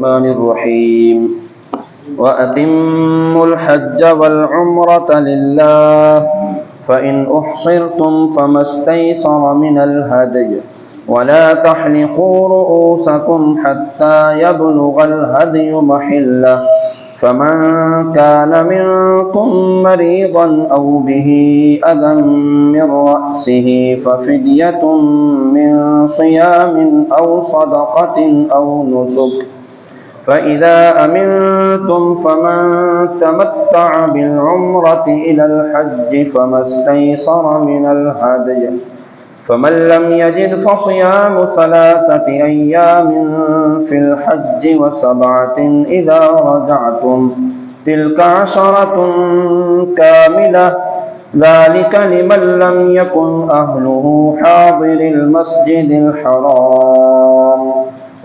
الرحمن الرحيم وأتموا الحج والعمرة لله فإن أحصرتم فما استيسر من الهدي ولا تحلقوا رؤوسكم حتى يبلغ الهدي محله فمن كان منكم مريضا أو به أذى من رأسه ففدية من صيام أو صدقة أو نسك فإذا أمنتم فمن تمتع بالعمرة إلى الحج فما استيسر من الهدي فمن لم يجد فصيام 3 أيام في الحج و7 إذا رجعتم تلك 10 كاملة ذلك لمن لم يكن أهله حاضر المسجد الحرام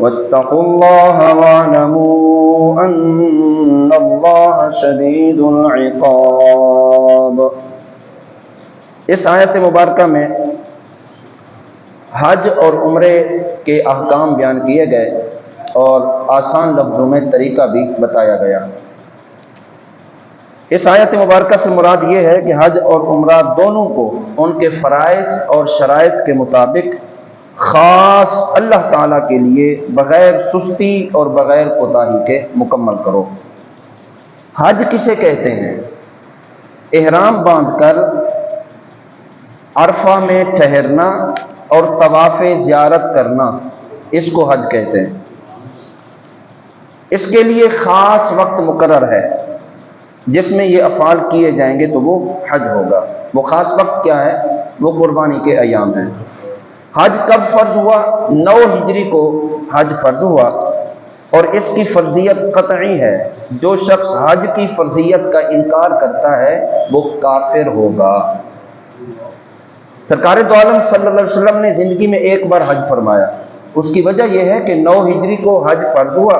واتقوا الله واعلموا أن الله شديد العقاب۔ اس آیت مبارکہ میں حج اور عمرے کے احکام بیان کیے گئے اور آسان لفظوں میں طریقہ بھی بتایا گیا۔ اس آیت مبارکہ سے مراد یہ ہے کہ حج اور عمرہ دونوں کو ان کے فرائض اور شرائط کے مطابق خاص اللہ تعالیٰ کے لیے بغیر سستی اور بغیر کوتاہی کے مکمل کرو۔ حج کسے کہتے ہیں؟ احرام باندھ کر عرفہ میں ٹھہرنا اور طواف زیارت کرنا، اس کو حج کہتے ہیں۔ اس کے لیے خاص وقت مقرر ہے جس میں یہ افعال کیے جائیں گے تو وہ حج ہوگا۔ وہ خاص وقت کیا ہے؟ وہ قربانی کے ایام ہیں۔ حج کب فرض ہوا؟ 9 ہجری کو حج فرض ہوا، اور اس کی فرضیت قطعی ہے۔ جو شخص حج کی فرضیت کا انکار کرتا ہے وہ کافر ہوگا۔ سرکار دو عالم صلی اللہ علیہ وسلم نے زندگی میں ایک بار حج فرمایا۔ اس کی وجہ یہ ہے کہ 9 ہجری کو حج فرض ہوا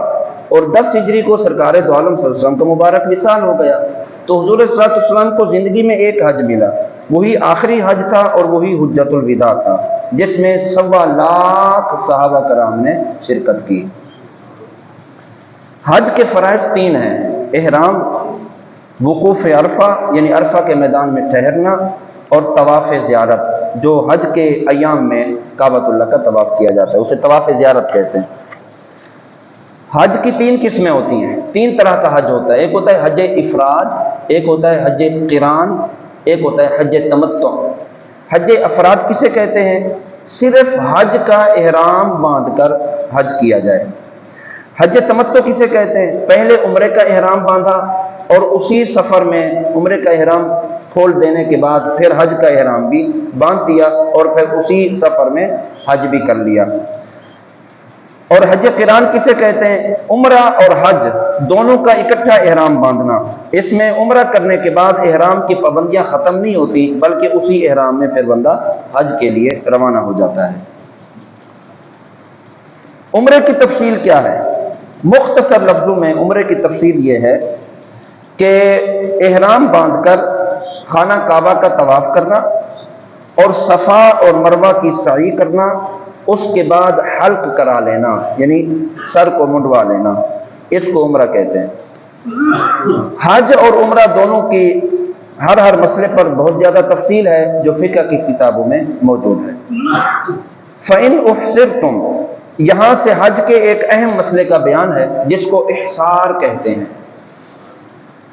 اور 10 ہجری کو سرکار دو عالم صلی اللہ علیہ وسلم کا مبارک وصال ہو گیا، تو حضور صلی اللہ علیہ وسلم کو زندگی میں ایک حج ملا، وہی آخری حج تھا اور وہی حجۃ الوداع تھا، جس میں 1.25 لاکھ صحابہ کرام نے شرکت کی۔ حج کے فرائض 3 ہیں: احرام، وقوف عرفہ یعنی عرفہ کے میدان میں ٹھہرنا، اور طواف زیارت جو حج کے ایام میں کعبۃ اللہ کا طواف کیا جاتا ہے، اسے طواف زیارت کہتے ہیں۔ حج کی 3 قسمیں ہوتی ہیں، 3 طرح کا حج ہوتا ہے۔ ایک ہوتا ہے حج افراد، ایک ہوتا ہے حج قران، ایک ہوتا ہے حج تمتع۔ حج افراد کسے کہتے ہیں؟ صرف حج کا احرام باندھ کر حج کیا جائے۔ حج تمتع کسے کہتے ہیں؟ پہلے عمرے کا احرام باندھا اور اسی سفر میں عمرے کا احرام کھول دینے کے بعد پھر حج کا احرام بھی باندھ دیا اور پھر اسی سفر میں حج بھی کر لیا۔ اور حج قران کسے کہتے ہیں؟ عمرہ اور حج دونوں کا اکٹھا احرام باندھنا۔ اس میں عمرہ کرنے کے بعد احرام کی پابندیاں ختم نہیں ہوتی، بلکہ اسی احرام میں پھر بندہ حج کے لیے روانہ ہو جاتا ہے۔ عمرے کی تفصیل کیا ہے؟ مختصر لفظوں میں عمرے کی تفصیل یہ ہے کہ احرام باندھ کر خانہ کعبہ کا طواف کرنا اور صفا اور مروہ کی سعی کرنا، اس کے بعد حلق کرا لینا یعنی سر کو منڈوا لینا، اس کو عمرہ کہتے ہیں۔ حج اور عمرہ دونوں کی ہر مسئلے پر بہت زیادہ تفصیل ہے جو فقہ کی کتابوں میں موجود ہے۔ فَإِنْ أُحْصِرْتُمْ، یہاں سے حج کے ایک اہم مسئلے کا بیان ہے جس کو احصار کہتے ہیں۔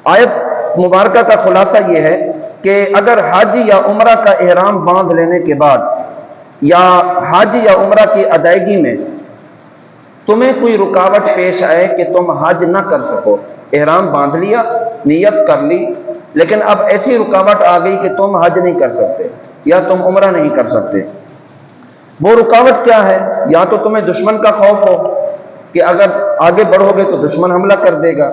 آیت مبارکہ کا خلاصہ یہ ہے کہ اگر حج یا عمرہ کا احرام باندھ لینے کے بعد یا حج یا عمرہ کی ادائیگی میں تمہیں کوئی رکاوٹ پیش آئے کہ تم حج نہ کر سکو، احرام باندھ لیا، نیت کر لی، لیکن اب ایسی رکاوٹ آ گئی کہ تم حج نہیں کر سکتے یا تم عمرہ نہیں کر سکتے۔ وہ رکاوٹ کیا ہے؟ یا تو تمہیں دشمن کا خوف ہو کہ اگر آگے بڑھو گے تو دشمن حملہ کر دے گا،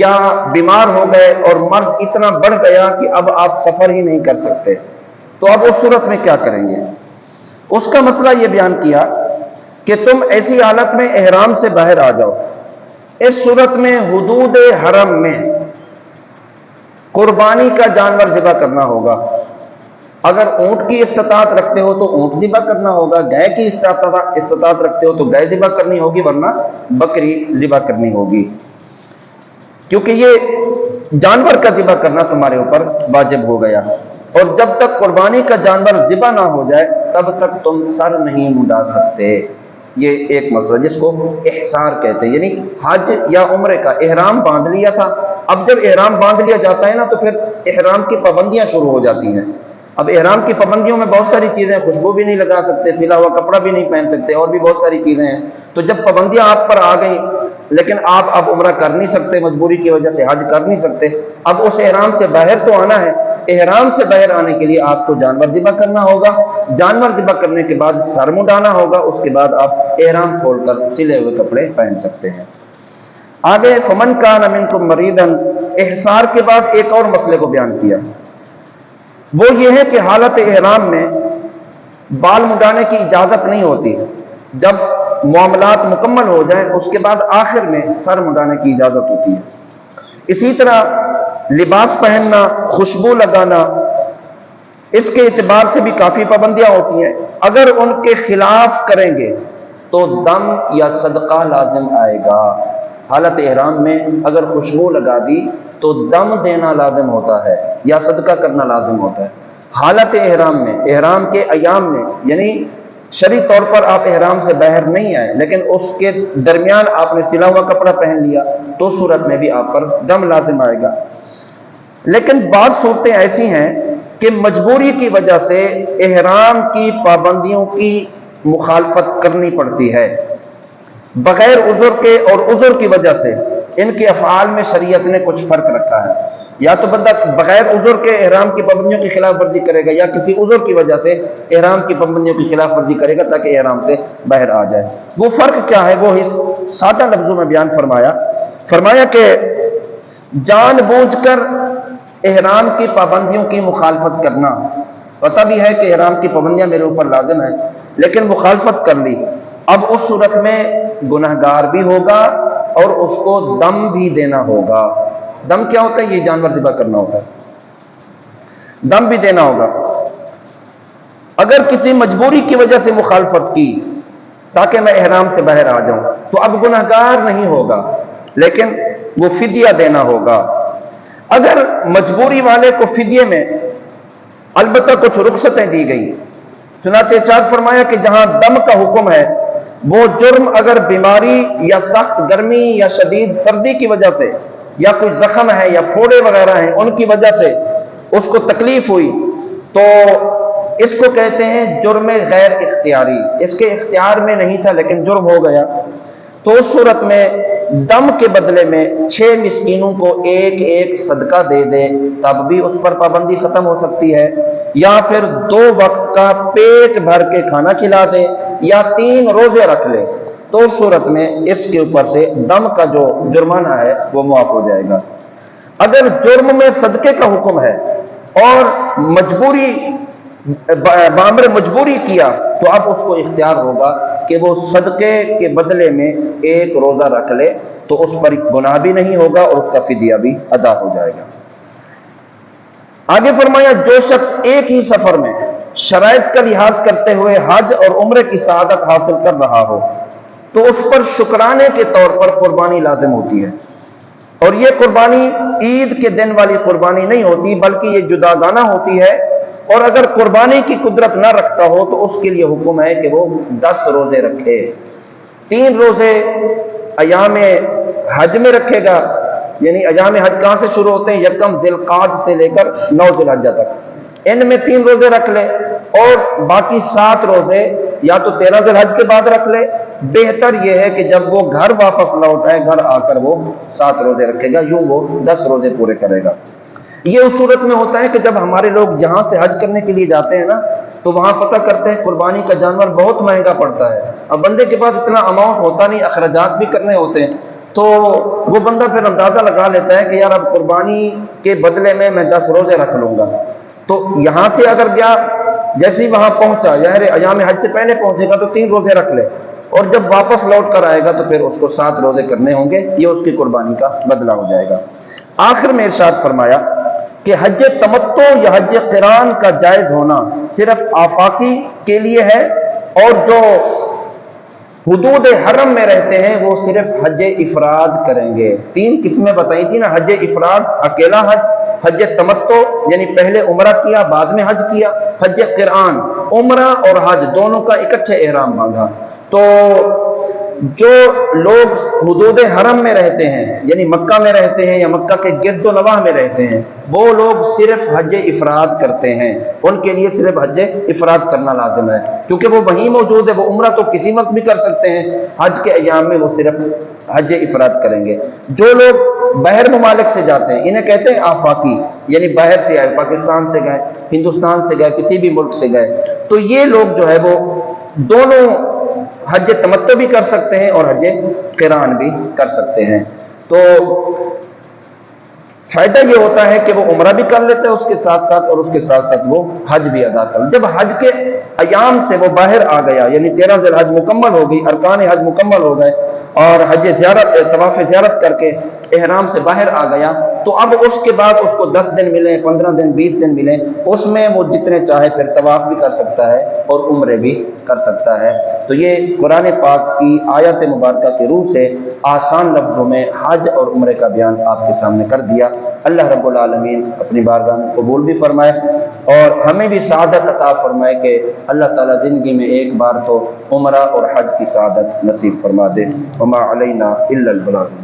یا بیمار ہو گئے اور مرض اتنا بڑھ گیا کہ اب آپ سفر ہی نہیں کر سکتے، تو اب اس صورت میں کیا کریں گے؟ اس کا مسئلہ یہ بیان کیا کہ تم ایسی حالت میں احرام سے باہر آ جاؤ۔ اس صورت میں حدود حرم میں قربانی کا جانور ذبح کرنا ہوگا، اگر اونٹ کی استطاعت رکھتے ہو تو اونٹ ذبح کرنا ہوگا، گائے کی استطاعت رکھتے ہو تو گائے ذبح کرنی ہوگی، ورنہ بکری ذبح کرنی ہوگی، کیونکہ یہ جانور کا ذبح کرنا تمہارے اوپر واجب ہو گیا۔ اور جب تک قربانی کا جانور ذبح نہ ہو جائے تب تک تم سر نہیں منڈا سکتے۔ یہ ایک مسئلہ جس کو احصار کہتے ہیں، یعنی حج یا عمرے کا احرام باندھ لیا تھا، اب جب احرام باندھ لیا جاتا ہے نا تو پھر احرام کی پابندیاں شروع ہو جاتی ہیں۔ اب احرام کی پابندیوں میں بہت ساری چیزیں، خوشبو بھی نہیں لگا سکتے، سلا ہوا کپڑا بھی نہیں پہن سکتے، اور بھی بہت ساری چیزیں ہیں۔ تو جب پابندیاں آپ پر آ گئیں لیکن آپ اب عمرہ کر نہیں سکتے، مجبوری کی وجہ سے حج کر نہیں سکتے، اب اس احرام سے باہر تو آنا ہے۔ احرام سے باہر آنے کے لیے آپ کو جانور ذبح کرنا ہوگا، جانور ذبح کرنے کے بعد سر منڈانا ہوگا، اس کے بعد آپ احرام کھول کر سلے ہوئے کپڑے پہن سکتے ہیں۔ آگے فمن کان منکم مریضا، احصار کے بعد ایک اور مسئلے کو بیان کیا، وہ یہ ہے کہ حالت احرام میں بال منڈانے کی اجازت نہیں ہوتی، جب معاملات مکمل ہو جائیں اس کے بعد آخر میں سر منڈانے کی اجازت ہوتی ہے۔ اسی طرح لباس پہننا، خوشبو لگانا، اس کے اعتبار سے بھی کافی پابندیاں ہوتی ہیں، اگر ان کے خلاف کریں گے تو دم یا صدقہ لازم آئے گا۔ حالت احرام میں اگر خوشبو لگا دی تو دم دینا لازم ہوتا ہے یا صدقہ کرنا لازم ہوتا ہے۔ حالت احرام میں، احرام کے ایام میں، یعنی شرعی طور پر آپ احرام سے باہر نہیں آئے لیکن اس کے درمیان آپ نے سلا ہوا کپڑا پہن لیا تو اس صورت میں بھی آپ پر دم لازم آئے گا۔ لیکن بعض صورتیں ایسی ہیں کہ مجبوری کی وجہ سے احرام کی پابندیوں کی مخالفت کرنی پڑتی ہے بغیر عذر کے، اور عذر کی وجہ سے ان کے افعال میں شریعت نے کچھ فرق رکھا ہے۔ یا تو بندہ بغیر عذر کے احرام کی پابندیوں کی خلاف ورزی کرے گا، یا کسی عذر کی وجہ سے احرام کی پابندیوں کی خلاف ورزی کرے گا تاکہ احرام سے باہر آ جائے۔ وہ فرق کیا ہے وہ اس سادہ لفظوں میں بیان فرمایا کہ جان بوجھ کر احرام کی پابندیوں کی مخالفت کرنا، پتہ بھی ہے کہ احرام کی پابندیاں میرے اوپر لازم ہیں لیکن مخالفت کر لی، اب اس صورت میں گنہگار بھی ہوگا اور اس کو دم بھی دینا ہوگا۔ دم کیا ہوتا ہے؟ یہ جانور ذبح کرنا ہوتا ہے، دم بھی دینا ہوگا۔ اگر کسی مجبوری کی وجہ سے مخالفت کی تاکہ میں احرام سے باہر آ جاؤں تو اب گنہگار نہیں ہوگا لیکن وہ فدیہ دینا ہوگا۔ اگر مجبوری والے کو فدیے میں البتہ کچھ رخصتیں دی گئی، چنانچہ ارشاد فرمایا کہ جہاں دم کا حکم ہے وہ جرم اگر بیماری یا سخت گرمی یا شدید سردی کی وجہ سے یا کوئی زخم ہے یا پھوڑے وغیرہ ہیں ان کی وجہ سے اس کو تکلیف ہوئی تو اس کو کہتے ہیں جرم غیر اختیاری، اس کے اختیار میں نہیں تھا لیکن جرم ہو گیا، تو اس صورت میں دم کے بدلے میں 6 مسکینوں کو ایک صدقہ دے دے تب بھی اس پر پابندی ختم ہو سکتی ہے، یا پھر 2 وقت کا پیٹ بھر کے کھانا کھلا دے یا 3 روزے رکھ لے تو اس صورت میں اس کے اوپر سے دم کا جو جرمانہ ہے وہ معاف ہو جائے گا۔ اگر جرم میں صدقے کا حکم ہے اور بامر مجبوری کیا تو اب اس کو اختیار ہوگا کہ وہ صدقے کے بدلے میں 1 روزہ رکھ لے تو اس پر گناہ بھی نہیں ہوگا اور اس کا فدیہ بھی ادا ہو جائے گا۔ آگے فرمایا جو شخص ایک ہی سفر میں شرائط کا لحاظ کرتے ہوئے حج اور عمرے کی سعادت حاصل کر رہا ہو تو اس پر شکرانے کے طور پر قربانی لازم ہوتی ہے، اور یہ قربانی عید کے دن والی قربانی نہیں ہوتی بلکہ یہ جداگانہ ہوتی ہے، اور اگر قربانی کی قدرت نہ رکھتا ہو تو اس کے لیے حکم ہے کہ وہ 10 روزے رکھے۔ 3 روزے ایام حج میں رکھے گا، یعنی ایام حج کہاں سے شروع ہوتے ہیں؟ 1 ذی القعدہ سے لے کر 9 ذی الحجہ تک، ان میں 3 روزے رکھ لے اور باقی 7 روزے یا تو 13 ذی الحجہ کے بعد رکھ لے، بہتر یہ ہے کہ جب وہ گھر واپس لوٹ آئے گھر آ کر وہ 7 روزے رکھے گا، یوں وہ 10 روزے پورے کرے گا۔ یہ اس صورت میں ہوتا ہے کہ جب ہمارے لوگ یہاں سے حج کرنے کے لیے جاتے ہیں نا تو وہاں پتہ کرتے ہیں قربانی کا جانور بہت مہنگا پڑتا ہے، اب بندے کے پاس اتنا اماؤنٹ ہوتا نہیں، اخراجات بھی کرنے ہوتے ہیں، تو وہ بندہ پھر اندازہ لگا لیتا ہے کہ یار اب قربانی کے بدلے میں 10 روزے رکھ لوں گا، تو یہاں سے اگر گیا جیسے ہی وہاں پہنچا یعنی ایام حج سے پہلے پہنچے گا تو 3 روزے رکھ لے، اور جب واپس لوٹ کر آئے گا تو پھر اس کو 7 روزے کرنے ہوں گے، یہ اس کی قربانی کا بدلہ ہو جائے گا۔ آخر میں ارشاد فرمایا کہ حج تمتع یا حج قران کا جائز ہونا صرف آفاقی کے لیے ہے، اور جو حدود حرم میں رہتے ہیں وہ صرف حج افراد کریں گے۔ 3 قسمیں بتائی تھی نا، حج افراد اکیلا حج، حج تمتع یعنی پہلے عمرہ کیا بعد میں حج کیا، حج قران عمرہ اور حج دونوں کا اکٹھے احرام باندھا۔ تو جو لوگ حدود حرم میں رہتے ہیں یعنی مکہ میں رہتے ہیں یا مکہ کے گرد و نواح میں رہتے ہیں، وہ لوگ صرف حج افراد کرتے ہیں، ان کے لیے صرف حج افراد کرنا لازم ہے، کیونکہ وہ وہیں موجود ہے۔ وہ عمرہ تو کسی وقت بھی کر سکتے ہیں، حج کے ایام میں وہ صرف حج افراد کریں گے۔ جو لوگ باہر ممالک سے جاتے ہیں انہیں کہتے ہیں آفاقی، یعنی باہر سے آئے، پاکستان سے گئے، ہندوستان سے گئے، کسی بھی ملک سے گئے، تو یہ لوگ جو ہے وہ دونوں حج تمتع بھی کر سکتے ہیں اور حج قران بھی کر سکتے ہیں۔ تو فائدہ یہ ہوتا ہے کہ وہ عمرہ بھی کر لیتے ہیں اس کے ساتھ ساتھ، اور اس کے ساتھ ساتھ وہ حج بھی ادا کر لیتے۔ جب حج کے ایام سے وہ باہر آ گیا، یعنی 13 ذی الحج مکمل ہو گئی، ارکان حج مکمل ہو گئے، اور حج زیارت طواف زیارت کر کے احرام سے باہر آ گیا، تو اب اس کے بعد اس کو 10 دن ملیں، 15 دن، 20 دن ملیں، اس میں وہ جتنے چاہے پھر طواف بھی کر سکتا ہے اور عمرے بھی کر سکتا ہے۔ تو یہ قرآن پاک کی آیت مبارکہ کی روح سے آسان لفظوں میں حج اور عمرے کا بیان آپ کے سامنے کر دیا۔ اللہ رب العالمین اپنی بارگاہ میں قبول بھی فرمائے اور ہمیں بھی سعادت عطا فرمائے کہ اللہ تعالیٰ زندگی میں ایک بار تو عمرہ اور حج کی سعادت نصیب فرما دے۔ وما علینا الا البلاغ۔